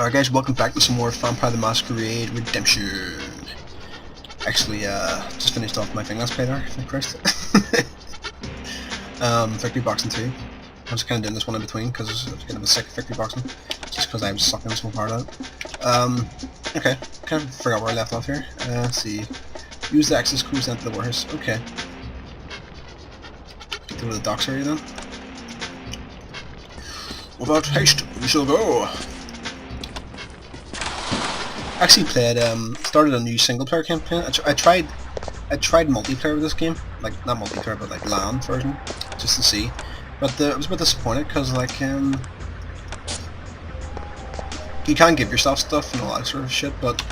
Alright guys, welcome back to some more Vampire the Masquerade Redemption. Actually, just finished off my thing last play there, thank Christ. Victory Boxing 2. I'm just kind of doing this one in between because I was kind of sick of Victory Boxing. Just because I was sucking so hard at it. Okay, kind of forgot where I left off here. Let's see. Use the access cruise into the warehouse. Okay. Go to the docks area then. Without haste, we shall go. Actually played, started a new single player campaign. I tried multiplayer with this game, like not multiplayer but like LAN version, just to see. But I was a bit disappointed because like you can give yourself stuff and all that sort of shit. But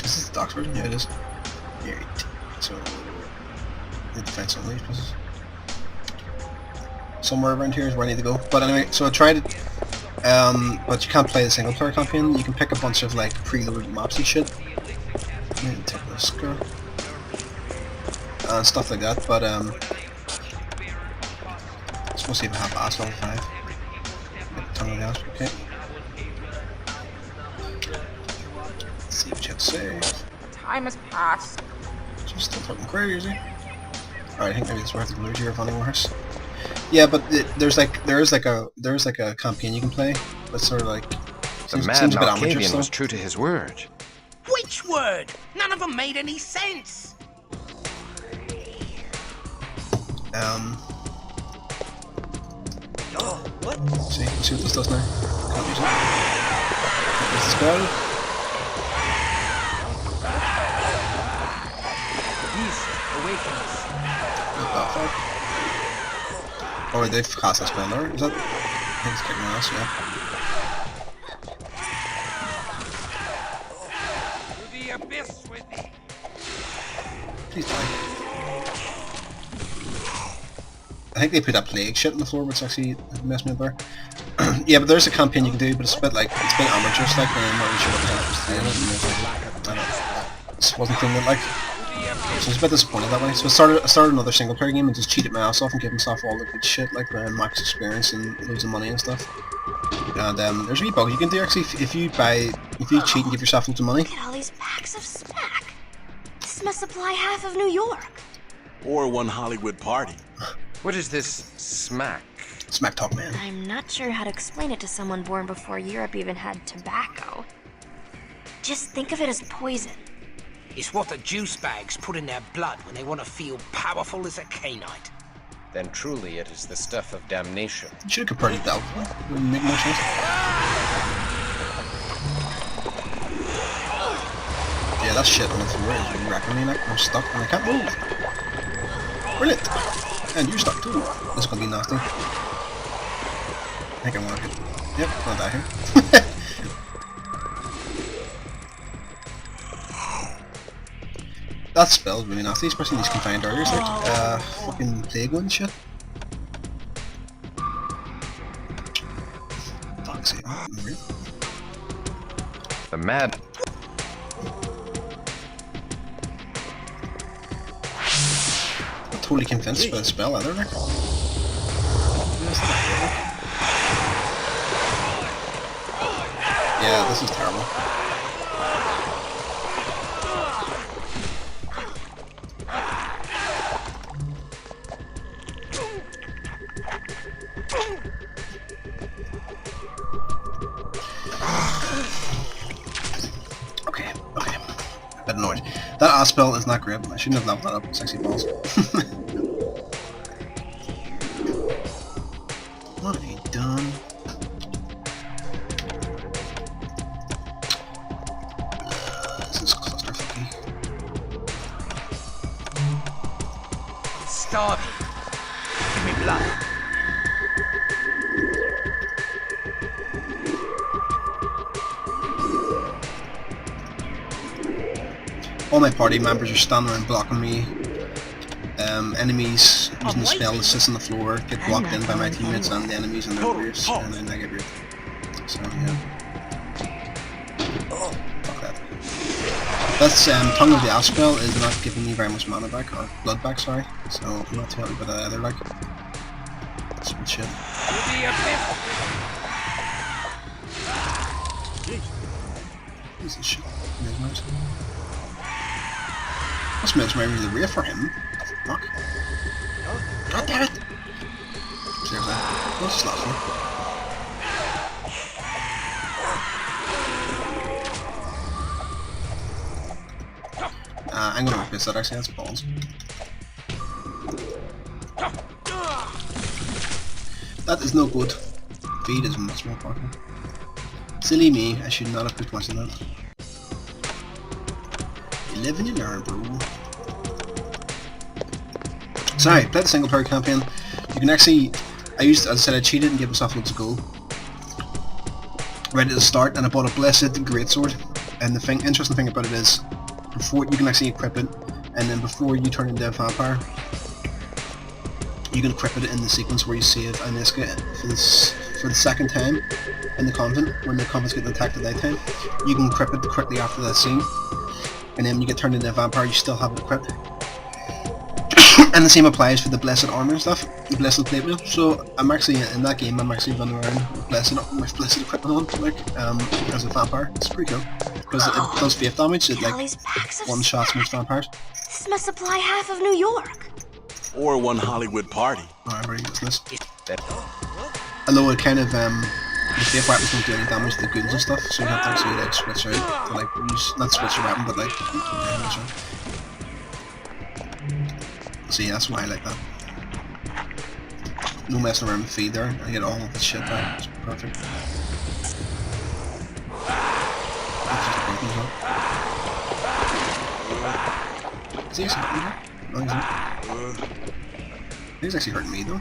is this the docs version? Yeah, it is. Yeah, so I need to find some of these places. Somewhere around here is where I need to go. But anyway, so I tried it. But you can't play the single player campaign. You can pick a bunch of like preloaded maps and shit. Maybe take this girl and stuff like that. But I'm supposed to even have Bass level 5. Okay. Let's see what you have to say. Time has passed. She's still fucking crazy. Alright, I think maybe it's worth the blue Giovanni horse. Yeah, but there is like a campaign you can play. That's sort of like the mad Masquerade was true to his word. Which word? None of them made any sense. Oh, what? See what this does now. Can't use it. Can't use the spell. Beast awakens. Not that far. Oh, they've cast a spell there, is that? I think it's kicking my ass, yeah. To the abyss with me. Please die. I think they put that plague shit on the floor, which actually messed me up there. Yeah, but there's a campaign you can do, but it's a bit like, it's a bit amateurish like, and I'm not really sure what the hell was doing it. I don't know. This wasn't thing that like. So I was a bit disappointed that way. So I started another single player game and just cheated my ass off and gave myself all the good shit like max experience and loads of money and stuff. And there's a wee bug you can do actually if you cheat and give yourself loads of money. Look at all these packs of smack. This must supply half of New York. Or one Hollywood party. What is this smack? Smack talk, man. I'm not sure how to explain it to someone born before Europe even had tobacco. Just think of it as poison. It's what the juice bags put in their blood when they want to feel powerful as a Cainite. Then truly it is the stuff of damnation. You should have compared it to alcohol. It wouldn't make more sense. Yeah, that shit on the floor is really wrecking me. Like, I'm stuck and I can't move. Brilliant. And you're stuck too. This is gonna be nasty. I think I want to get... Yep, I'm gonna die here. That spell's really nasty, especially in these confined areas, like, fucking plague and shit. Fuck's sake, man. The mad... I'm totally convinced by the spell either, like. Yeah, this is terrible. Okay. A bit annoyed. That ass spell is not great. I shouldn't have leveled that up. Sexy balls. What have you done? This is clusterfucky. I'm starving. Give me blood. All my party members are standing around blocking me. Enemies using the spell that sits on the floor get blocked in by my teammates and the enemies in their graves, and then I get raped. So yeah. Fuck that. That's Tongue of the Ass spell is not giving me very much mana back, or blood back, sorry. So I'm not too happy with that either, like. That's some shit. To the abyss. piece of shit. Mesmerize. What's mesmerizing the rear for him? Fuck. God damn it! Seriously. What's this last one? I'm gonna replace that actually, that's balls. That is no good. Feed is much more powerful. Silly me, I should not have put much of that. You live and you learn, bro. Sorry, play the single player campaign. You can actually, as I said, I cheated and gave myself loads of gold. Ready to start, and I bought a blessed greatsword. And the interesting thing about it is, before you can actually equip it, and then before you turn into a vampire, you can equip it in the sequence where you save Aniska for the second time in the convent, when the convent's getting attacked at night time. You can equip it quickly after that scene, and then when you get turned into a vampire, you still have it equipped. And the same applies for the blessed armor and stuff, the blessed plate wheel. So I'm actually, in that game, I'm actually running around with blessed equipment on, like, as a vampire. It's pretty cool. Because it does faith damage, it like one-shots most vampires. This must supply half of New York. Or one Hollywood party. Alright, very good. This. Although it kind of, the faith weapons don't do any damage to the goods and stuff, so you have to actually like switch out to like use, not switch your weapon, but like, so yeah, that's why I like that. No messing around with feed there, I get all of the shit back, it's perfect. Is he actually hurting me? No, he's not. He's actually hurting me though.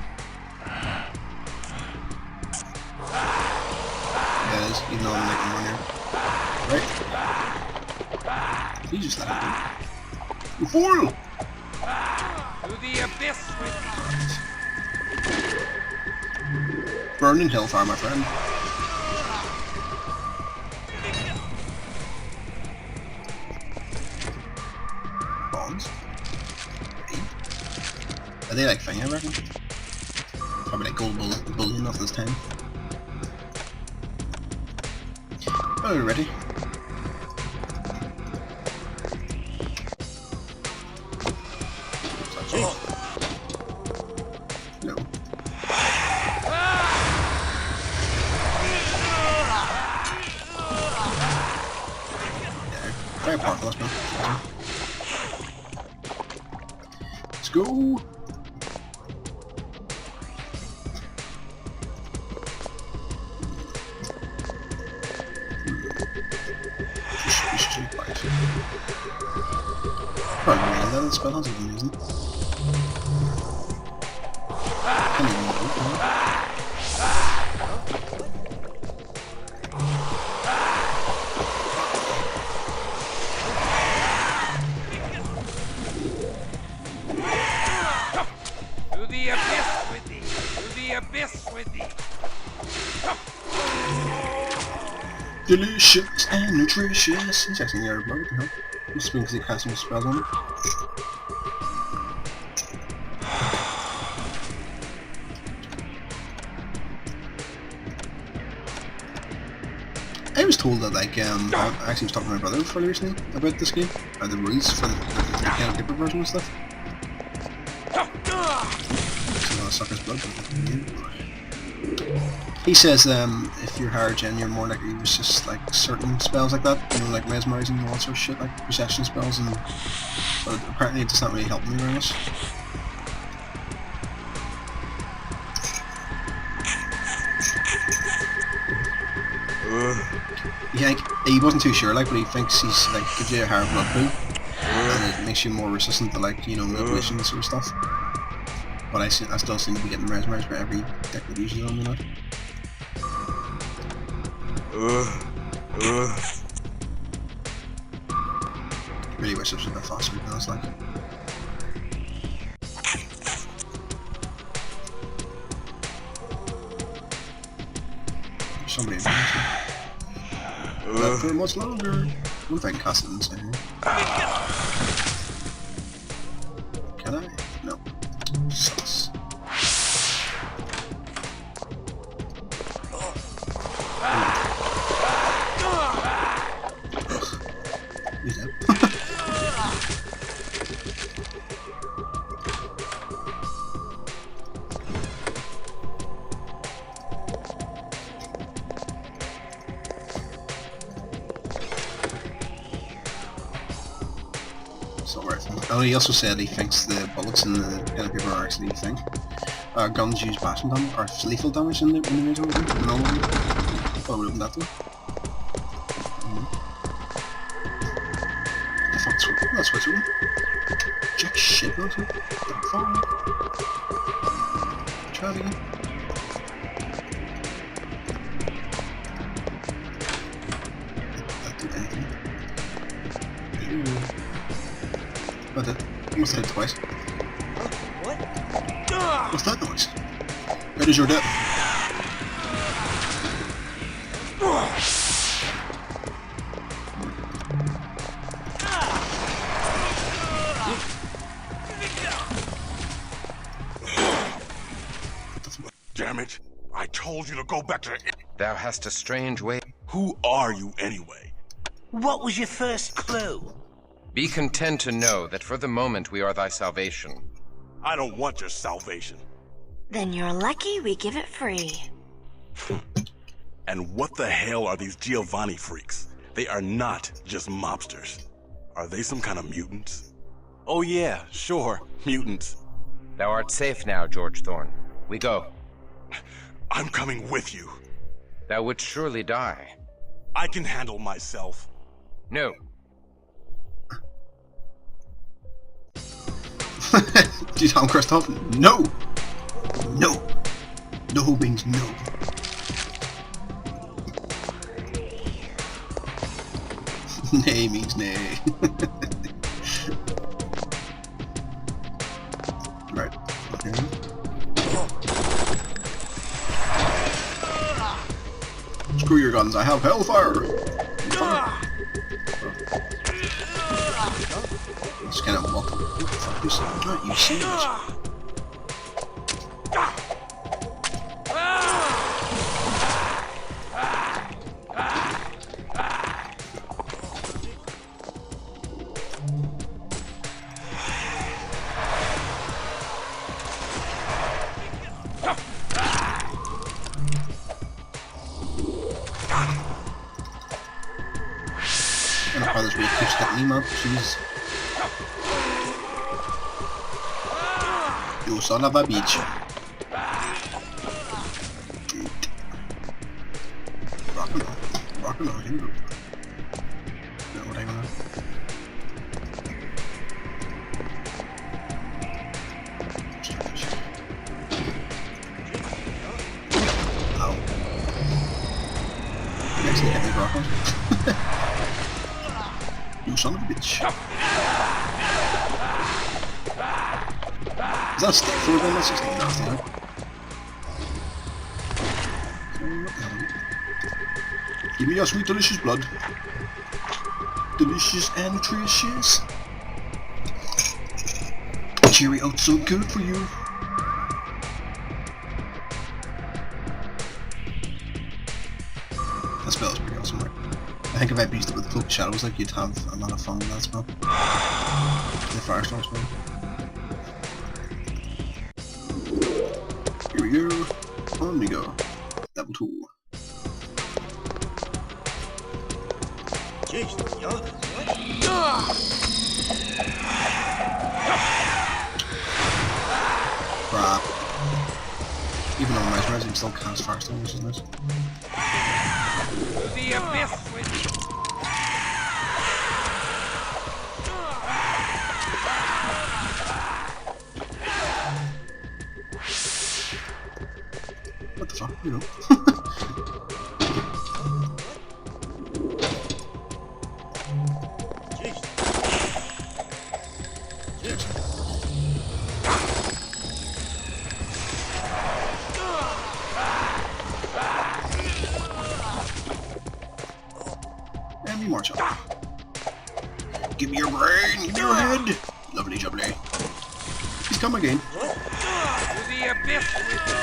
Yeah, it is, even though I'm making one here. Right? He just let it go. You fool! To the abyss with Burning hellfire, my friend. Bombs. Are they like thing, I reckon? Probably like gold bullion off this time. Oh, we're ready. No. Yeah, very powerful, let's go. Let's go! Probably really that in spell hasn't been using. Can't even do it, to the abyss with thee. To the abyss with thee. delicious and nutritious. He's actually near a blow, what the hell? Just because he cast some spells on it. I was told that, like, I actually was talking to my brother fairly recently about this game, the rules for the pen and paper version and stuff. It's not a sucker's blood, but he says if you're higher gen, you're more likely to use just like certain spells like that, you know, like mesmerizing and all that sort of shit, like possession spells, and but apparently it's not really helping me very much. Yeah, he wasn't too sure, like, but he thinks he's like gives you a higher blood pool, and it makes you more resistant to, like, you know, mutilation and sort of stuff. But I still seem to be getting mesmerized by every deck that uses on me now. Really wish it was a bit faster than it's like. Somebody not for much longer. What if I can cast it inside here? Can I? No. Sucks. Ugh. Oh, he also said he thinks the bullets in the pen and paper are actually thing. Guns use bashing damage, or lethal damage in the original one. No one. Oh, we opened that door. The fuck's that's what's open. Jack shit, what's it? Don't fall. Try it again. That did anything. Oh, that almost hit it twice. What? What's that noise? That is your death. Damn it. I told you to go back to... Thou hast a strange way. Who are you anyway? What was your first clue? Be content to know that for the moment we are thy salvation. I don't want your salvation. Then you're lucky we give it free. And what the hell are these Giovanni freaks? They are not just mobsters. Are they some kind of mutants? Oh yeah, sure, mutants. Thou art safe now, George Thorne. We go. I'm coming with you. Thou wouldst surely die. I can handle myself. No. Do you sound Christoph? No! No! No means no. Nay means nay. Right. Okay. Screw your guns, I have hellfire! Just kind of walk. What the fuck is that? Not you serious? I don't know how this really keeps hitting me, man. Jeez. You son of a bitch. Rockin' on. Rockin' on. Here we go. No, what hang on. Ow. You actually hit me, Rockin'. You son of a bitch. Is that a stick for a gun? That's just like nasty, huh? What the hell? Give me your sweet delicious blood. Delicious and nutritious. Cheery oats so good for you. That spell is pretty awesome, right? I think if I beast it with the Cloak of Shadows, like, you'd have a lot of fun with that spell. The Firestorm spell. Here we go. On we go. Level 2. Crap. Even on my res, you can still cast Firestorm, which is nice. The abyss with you. What the fuck, you know? And we march up. Give me your brain, give me your head. Lovely jubbly. He's come again. To the abyss with you.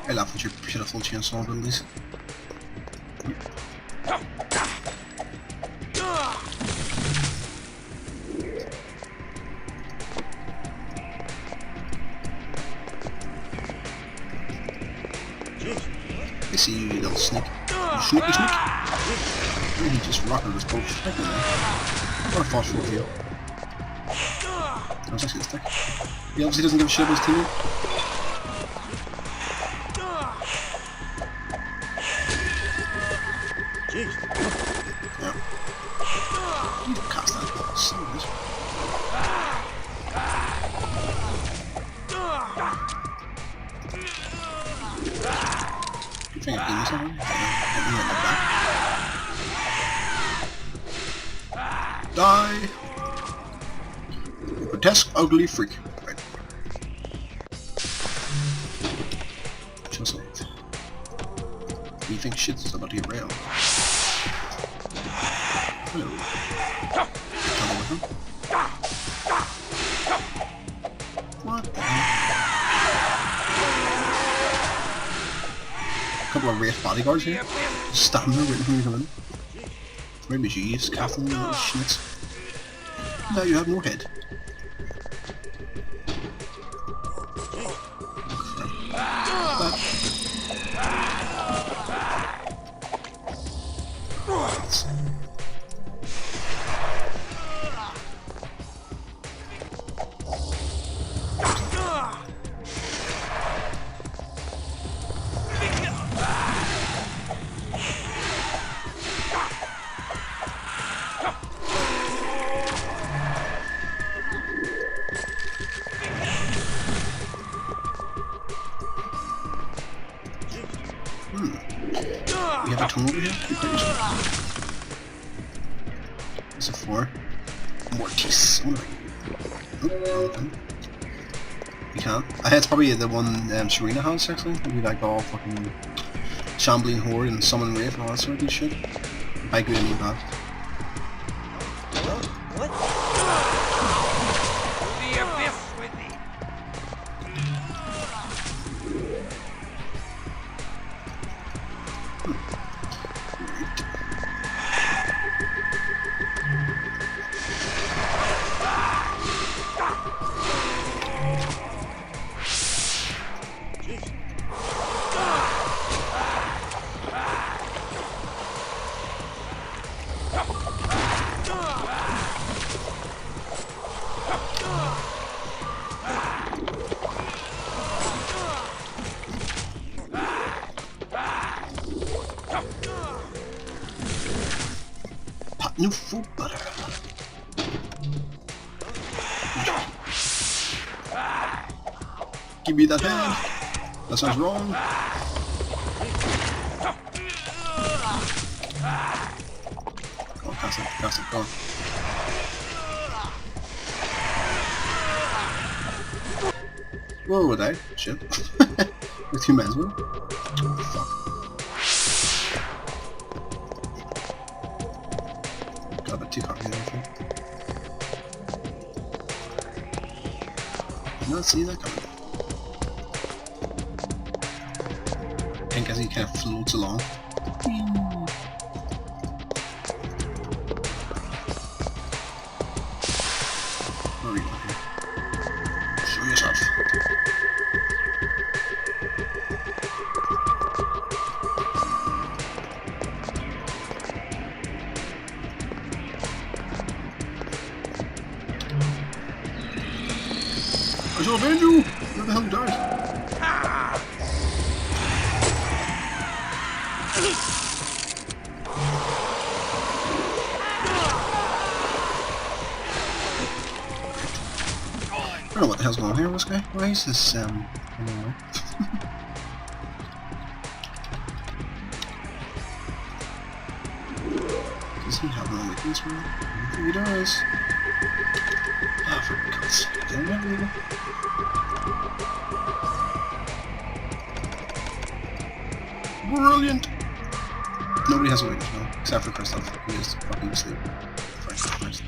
I laugh at your pitiful chainsaw abilities. I see you, you little sneak. You sneaky sneak. And he just rocketed his boat. Thank you, man. What a phosphor for you. That was actually a stick. He obviously doesn't give a shit about his teammate. Jeez. Yeah. You can cast that. Son of a bitch. You think I can do something? Hit me in the back. Die! You grotesque, ugly freak. Right. Just like you think shit's about to get real. Hello. Trouble with him? What the hell? A couple of wraith bodyguards here. Just standing there waiting for me to come in. Maybe Jeeves, Catherine, little schnitz. Now you have no head. We have a tunnel over here? There's a 4. Mortis. Oh, you can't. I think it's probably the one Serena has actually. Maybe like all fucking shambling horde and summon wraith and all that sort of good shit. I agree with that. What? The abyss with thee. No food butter. Give me that hand. That sounds wrong. Go on, cast it, go on. Whoa, would I? Shit. With 2 men's will. Fuck. Got a bit too cocky there, I think. Did not see that coming. Pink as he kind of floats along. Where are you going here? Show yourself. I shall avenge you! Where the hell died? I don't know what the hell's going on here with this guy. Why is this, anyway. Does he have no weakness for me? I think he does. Oh, for God's sake, did I not read it? Brilliant! Nobody has a weakness now, except for Christoph. He is fucking asleep. Christ.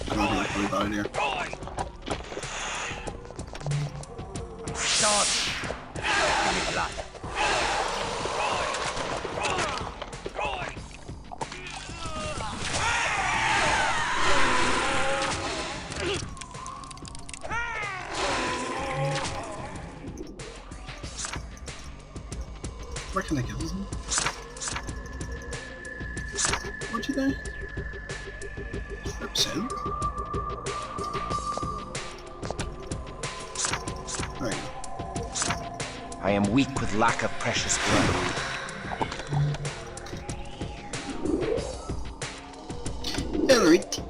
Come on, really bad idea. Start. Give me blood. Where can I get this? What'd you do? Represent. There you go. I am weak with lack of precious blood. Alright.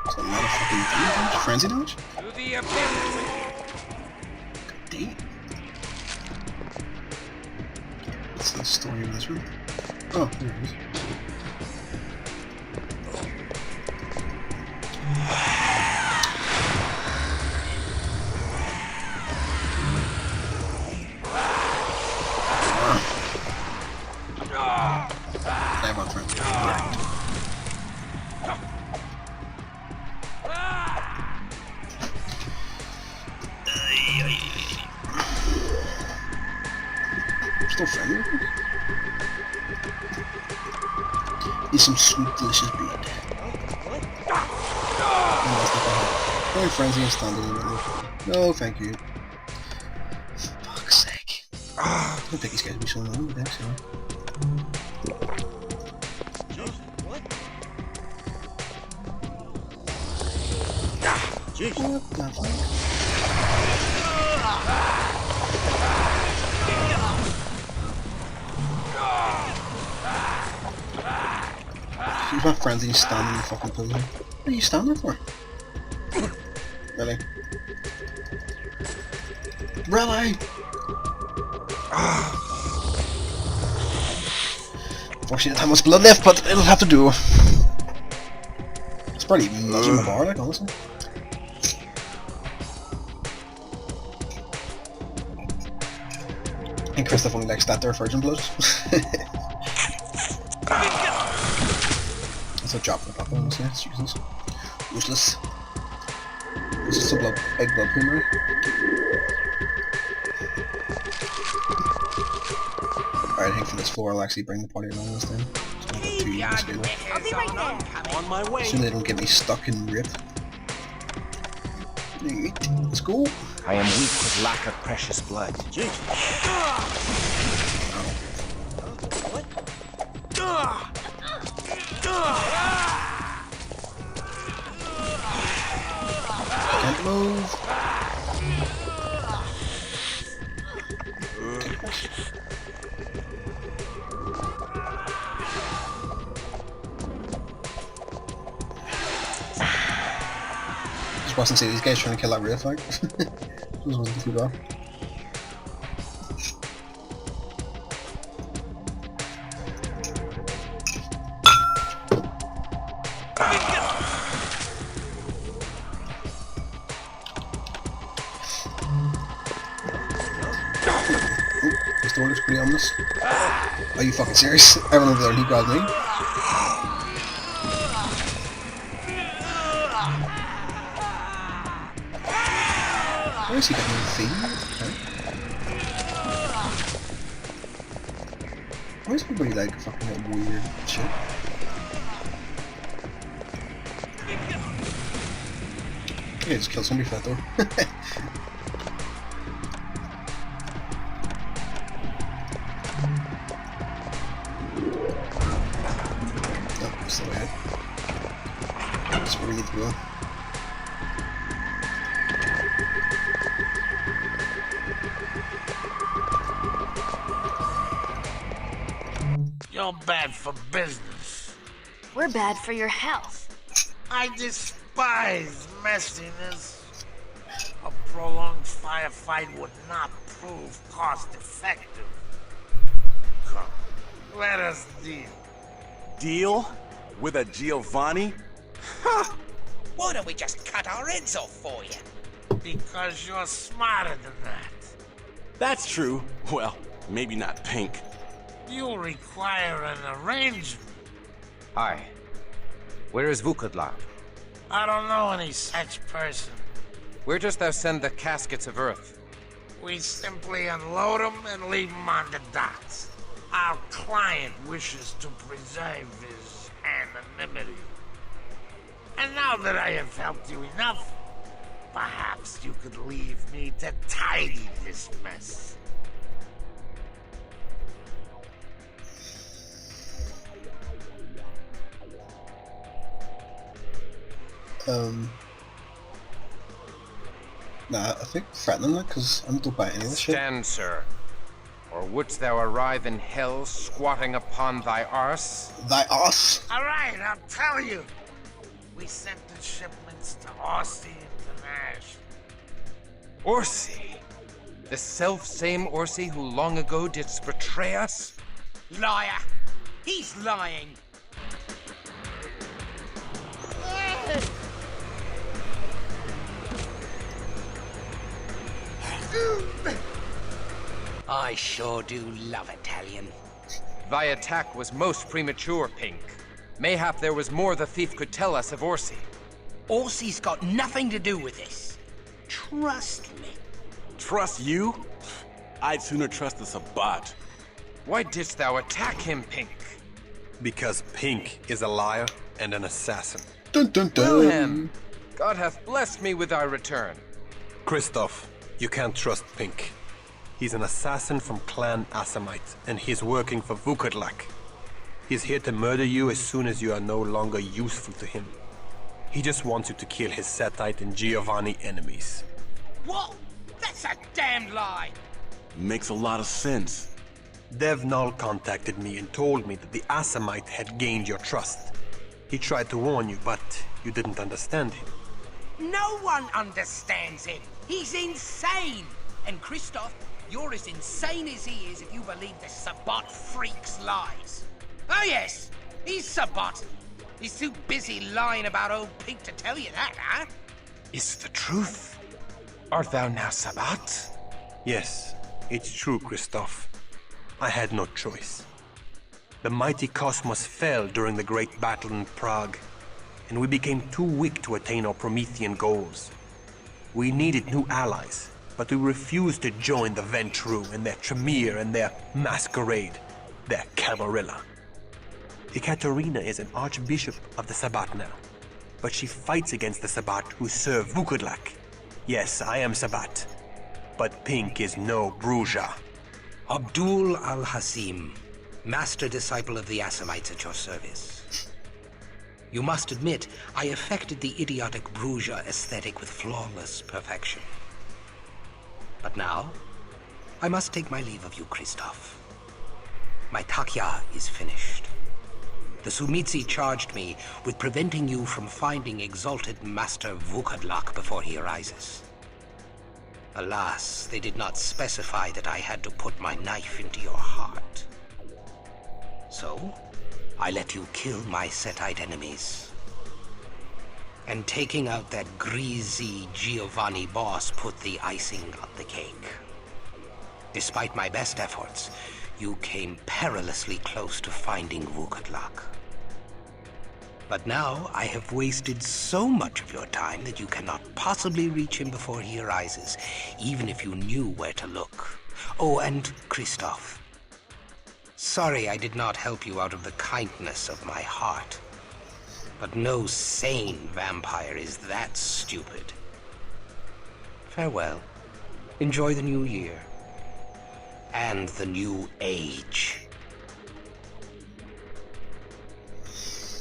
That's a lot of fucking damage. Frenzy damage? To the abyss! Damn. What's the story of this room? Oh, there it is. Dive on front. Still friendly with me? Need some sweet, delicious bread. Going frenzy and standing in the middle. No, thank you. Fuck's sake. I don't think these guys will be so long, but thanks, What the fuck? He's my friends and he's standing in the fucking pillar. What are you standing for? Really? Really? Unfortunately, not that much blood left, but it'll have to do. It's probably nudging the bar, like, honestly. And Christoph only likes that there virgin blood. That's a drop in the bucket, honestly. It's useless. Useless. It's just a big blood pool now. Alright, I think for this floor I'll actually bring the party along this time. I'll be right there. On my way. Assume they don't get me stuck in rip. Let's go. I am weak with lack of precious blood. Can't move. Just wasn't see these guys trying to kill that riff, like. This wasn't too bad. This door looks pretty ominous. Are you fucking serious? Everyone over there, he grabbed me. Where is he getting the theme? Why is everybody like fucking that weird shit? Okay, just kill somebody for that door. Oh, still ahead. That's where we need to go. You're bad for business. We're bad for your health. I despise messiness. A prolonged firefight would not prove cost-effective. Come, let us deal. Deal? With a Giovanni? Why don't we just cut our heads off for you? Because you're smarter than that. That's true. Well, maybe not pink. You'll require an arrangement. Hi. Where is Vukadlav? I don't know any such person. Where dost thou send the caskets of earth? We simply unload them and leave them on the docks. Our client wishes to preserve his anonymity. And now that I have helped you enough, perhaps you could leave me to tidy this mess. Nah, I think threatening it, because I'm not buying any of this shit. Stand, sir. Or wouldst thou arrive in hell squatting upon thy arse? Thy ass! Alright, I'll tell you. We sent the shipments to Aussie International. Orsi? The self-same Orsi who long ago didst betray us? Liar! He's lying! I sure do love Italian. Thy attack was most premature, Pink. Mayhap there was more the thief could tell us of Orsi. Orsi's got nothing to do with this. Trust me. Trust you? I'd sooner trust the Sabbat. Why didst thou attack him, Pink? Because Pink is a liar and an assassin. Dun dun dun! Wilhelm, God hath blessed me with thy return. Christoph, you can't trust Pink. He's an assassin from Clan Asamite, and he's working for Vukodlak. He's here to murder you as soon as you are no longer useful to him. He just wants you to kill his Setite and Giovanni enemies. What? That's a damned lie! Makes a lot of sense. Devnal contacted me and told me that the Asamite had gained your trust. He tried to warn you, but you didn't understand him. No one understands him. He's insane. And Christoph, you're as insane as he is if you believe the Sabbat freak's lies. Oh yes, he's Sabbat. He's too busy lying about old Pink to tell you that, huh? Is the truth? Art thou now Sabbat? Yes, it's true, Christoph. I had no choice. The mighty cosmos fell during the great battle in Prague, and we became too weak to attain our Promethean goals. We needed new allies, but we refused to join the Ventru and their Tremere and their Masquerade, their Camarilla. Ekaterina is an archbishop of the Sabbat now, but she fights against the Sabbat who serve Vukodlak. Yes, I am Sabbat, but Pink is no Bruja. Abdul al-Hasim, master disciple of the Assamites at your service. You must admit, I affected the idiotic Bruja aesthetic with flawless perfection. But now, I must take my leave of you, Christoph. My takya is finished. The Sumitsi charged me with preventing you from finding exalted Master Vukodlak before he arises. Alas, they did not specify that I had to put my knife into your heart. So, I let you kill my Setite enemies. And taking out that greasy Giovanni boss put the icing on the cake. Despite my best efforts, you came perilously close to finding Vukodlak. But now I have wasted so much of your time that you cannot possibly reach him before he arises, even if you knew where to look. Oh, and Christoph. Sorry I did not help you out of the kindness of my heart. But no sane vampire is that stupid. Farewell. Enjoy the new year. And the new age.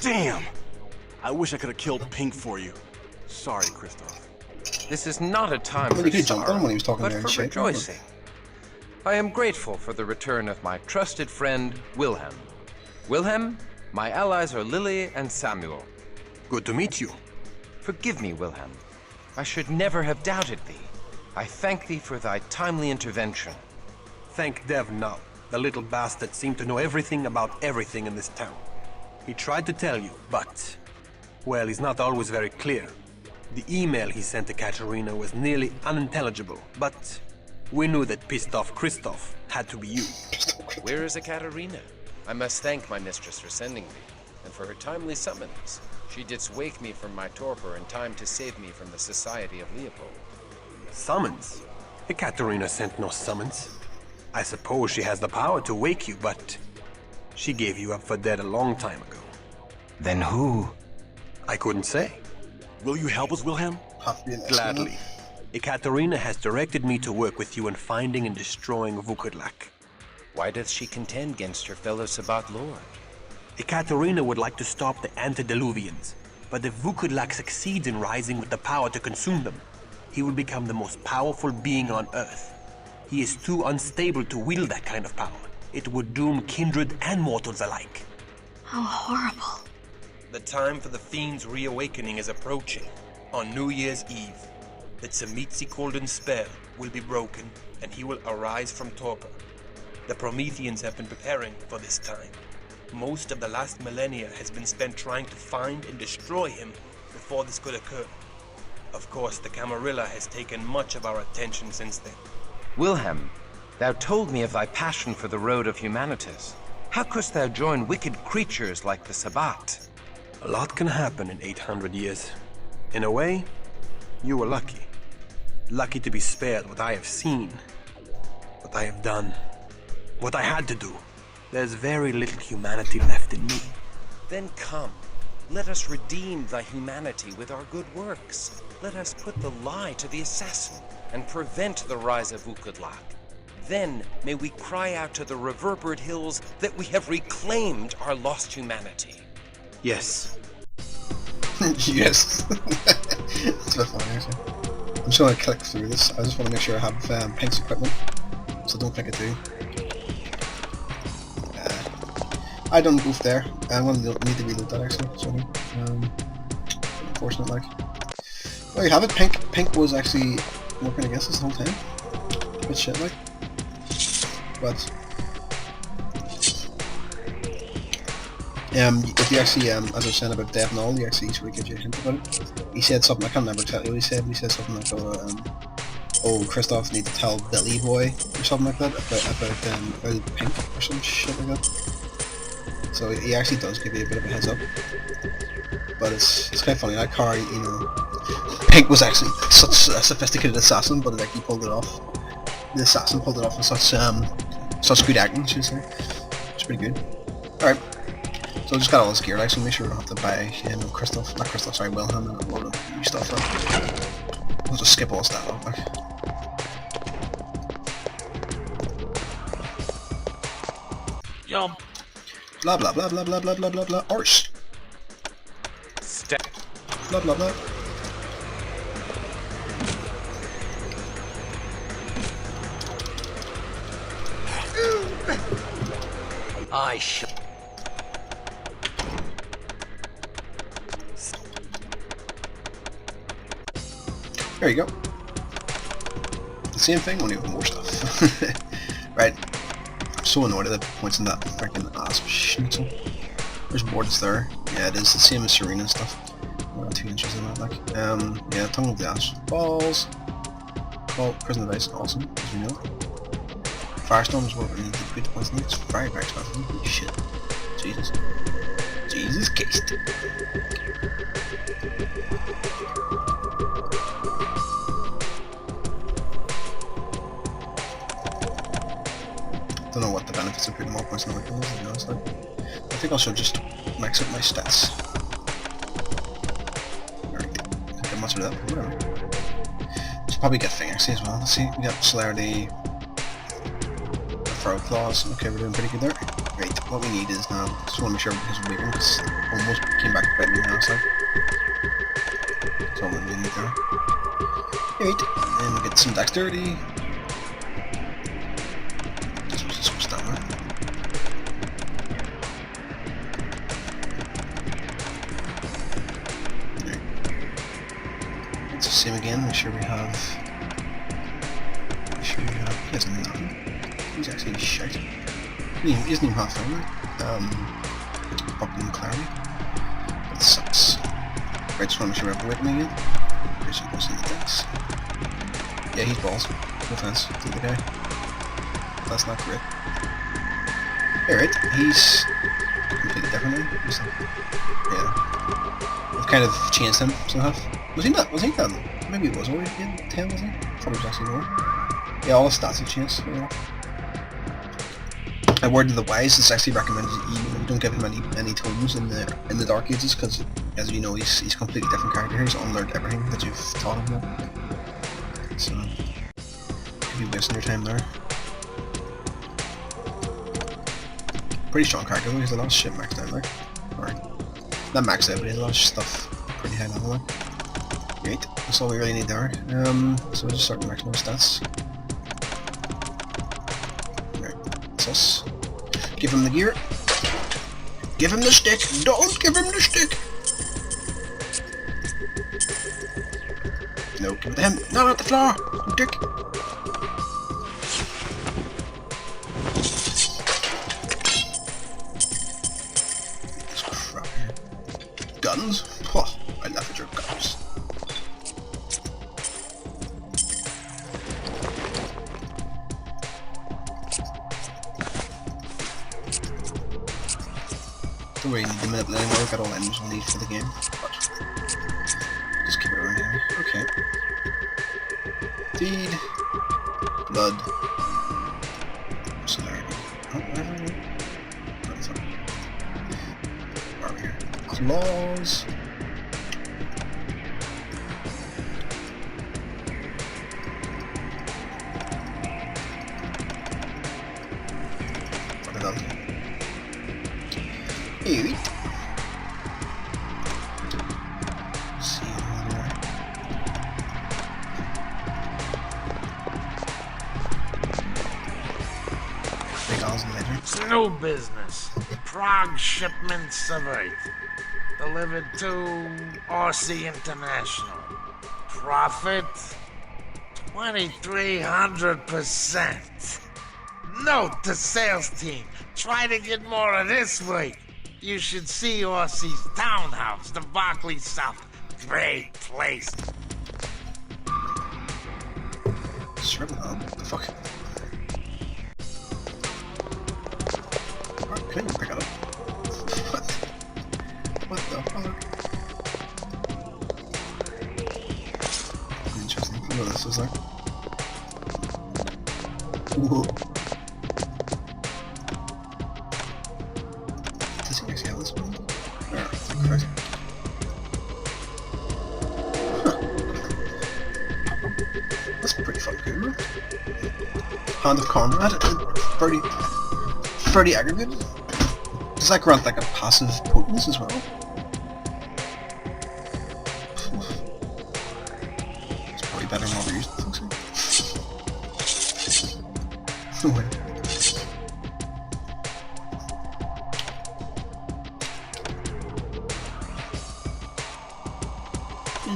Damn! I wish I could have killed Pink for you. Sorry, Christoph. This is not a time Well, for he did jump on him when he was talking but there and for shit. rejoicing. I am grateful for the return of my trusted friend, Wilhelm. Wilhelm, my allies are Lily and Samuel. Good to meet you. Forgive me, Wilhelm. I should never have doubted thee. I thank thee for thy timely intervention. Thank Dev now. The little bastard seemed to know everything about everything in this town. He tried to tell you, but... well, he's not always very clear. The email he sent to Katerina was nearly unintelligible, but... we knew that pissed off Christoph had to be you. Where is Ekaterina? I must thank my mistress for sending me, and for her timely summons. She didst wake me from my torpor in time to save me from the society of Leopold. Summons? Ekaterina sent no summons. I suppose she has the power to wake you, but she gave you up for dead a long time ago. Then who? I couldn't say. Will you help us, Wilhelm? Have to be an Gladly. Ekaterina has directed me to work with you in finding and destroying Vukodlak. Why doth she contend against her fellow Sabbat lord? Ekaterina would like to stop the antediluvians, but if Vukodlak succeeds in rising with the power to consume them, he will become the most powerful being on Earth. He is too unstable to wield that kind of power. It would doom kindred and mortals alike. How horrible. The time for the fiend's reawakening is approaching. On New Year's Eve, the Tzimisce spell will be broken, and he will arise from torpor. The Prometheans have been preparing for this time. Most of the last millennia has been spent trying to find and destroy him before this could occur. Of course, the Camarilla has taken much of our attention since then. Wilhelm, thou told me of thy passion for the road of humanitas. How couldst thou join wicked creatures like the Sabbat? A lot can happen in 800 years. In a way, you were lucky. Lucky to be spared what I have seen, what I have done, what I had to do. There's very little humanity left in me. Then come, let us redeem thy humanity with our good works. Let us put the lie to the assassin and prevent the rise of Vukodlak. Then may we cry out to the reverberate hills that we have reclaimed our lost humanity. Yes. Yes. That's a bit funny, actually. I'm just going to click through this. I just want to make sure I have Pink's equipment, so don't think I do. I done goof there. I'm going to need to reload that actually. Sorry. Unfortunate, like. There you have it. Pink was actually working against us the whole time. Bit shit, like. But if you actually, as I was saying about Dev Null, you actually sort of gives you a hint about it. He said something, I can't remember exactly what he said, but he said something like, oh, Christoph needs to tell Billy Boy, or something like that, about Pink, or some shit like that. So he actually does give you a bit of a heads up. But it's kind of funny, that car, you know, Pink was actually such a sophisticated assassin, but like, he pulled it off. The assassin pulled it off with such good acting, should I say. It's pretty good. Alright. So I just got all this gear, like, so make sure we don't have to buy Wilhelm and a load of new stuff. We'll just skip all this stuff out, like. Jump. Blah blah blah blah blah blah blah blah blah. Arse. Step. Blah blah blah. I should. There you go. The same thing, only with more stuff. Right. I'm so annoyed at the points in that freaking asp schnitzel. There's more that's there. Yeah, it is the same as Serena and stuff. We're not too interested in that, like. Yeah, tongue of the ash. Balls. Well, prison device, awesome, as we know. Firestorm is what we need to put points in. It's very, very expensive. Holy shit. Jesus. Jesus Christ. Don't know what the benefits of putting more points in the weapon is, to be honest. I think I should just max out my stats. Don't get much of that, but whatever. Should probably get Thing actually as well. Let's see, we got Celerity, Throw Claws. Okay, we're doing pretty good there. Great. What we need is now, just want to make sure because we're weakened, because almost came back to bite me now, so. That's all we need there. Great. And we get some Dexterity. Same again, make sure we have... he has nothing. He's actually shite. He isn't even half fine. Buckling Clarity. That sucks. Right, just want to make sure we have with me again. Here's some plus in the decks. Yeah, he's balls. No offense to the guy. That's not great. Alright, he's completely different now. He's like, yeah. I've kind of changed him somehow. Was he not? Was he done? Maybe it was already in 10, was he? Probably was actually more. Yeah, all the stats have changed. Yeah. A word to the wise, it's actually recommended you don't give him any tomes in the Dark Ages, because as you know he's a completely different character. He's unlearned everything that you've taught him now. So you'd be wasting your time there. Pretty strong character though, he has a lot of shit maxed out there. Or not maxed out, but he has a lot of stuff pretty high level there. Right, that's all we really need there. So we'll just start maxing those stats. Right, that's us. Give him the gear. Give him the stick. Don't give him the stick. No, give it to him. Not at the floor. You dick. This crap here. Guns? Oh, I laugh at your guns. Don't really need the minute anymore, we've got all items we'll need for the game. But just keep it around here. Okay. Feed. Blood. Celerity. Oh, whatever. That's all. Where are we here? Claws. What are those? Eat. See you there. Big Oz and Ledger. It's new business. Prague shipments of earth. Delivered to RC International. Profit 2,300%. Note to sales team. Try to get more of this week. You should see RC's townhouse, the Barclay South. Great place. Shrimp hub? What the fuck? Alright, couldn't pick it up. What? What the fuck? Interesting. I know this was like. Whoa. Does he actually have this one? There, Christ. Huh. That's pretty fucking good, man. Hand of Conrad, 30 aggregate. Does that grant like a passive potence as well? It's probably better than what we're used to, folks. No way.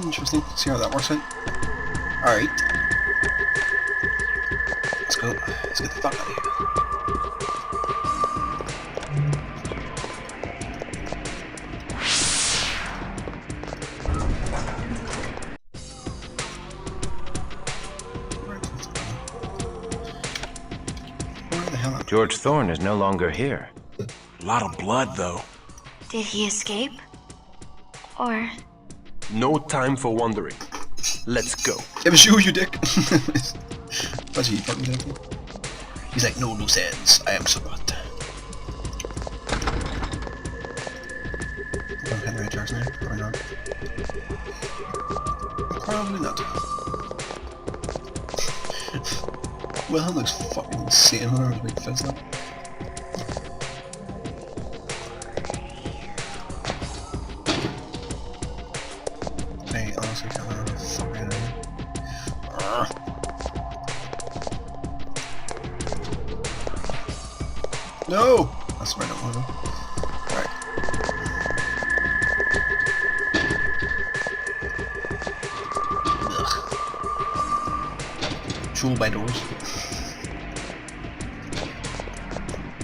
Interesting. See how that works out. Alright. Let's go. Let's get the fuck out of here. Where the hell am I? George Thorne is no longer here. A lot of blood, though. Did he escape? Or... No time for wandering. Let's go. It was you dick! What's he fucking doing? He's like, no loose ends. I am Sabat. I'm Henry Jackson now, or not? Probably not. Well, that looks fucking insane when I was big fist up. I honestly can't remember the fuck I know. No! That's where I don't want to go. Alright. Troll by doors.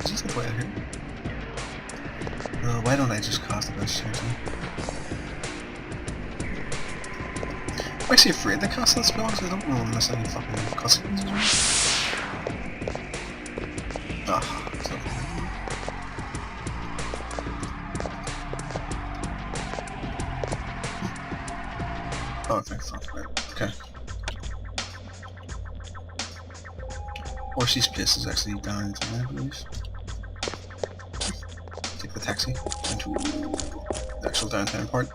Is this the way out here? No, why don't I just cast the best seriously? I'm actually afraid to cast that spell because I don't want to miss any fucking cutscenes as well. Ah, so. Oh, thanks. Right. Okay. Horsey's place is actually down there, I believe. Take the taxi into the actual downtown part.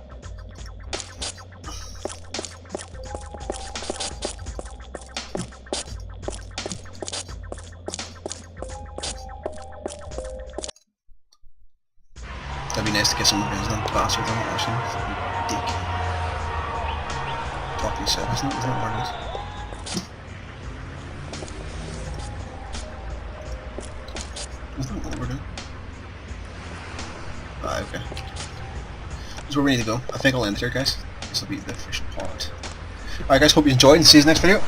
That'd be nice to get some revenge on the bastard on it, actually. Dick. Talking yourself, isn't it? Isn't that what it is? Isn't that what we're doing? Ah, okay. That's where we need to go. I think I'll end here, guys. This will be the first part. Alright guys, hope you enjoyed and see you in the next video.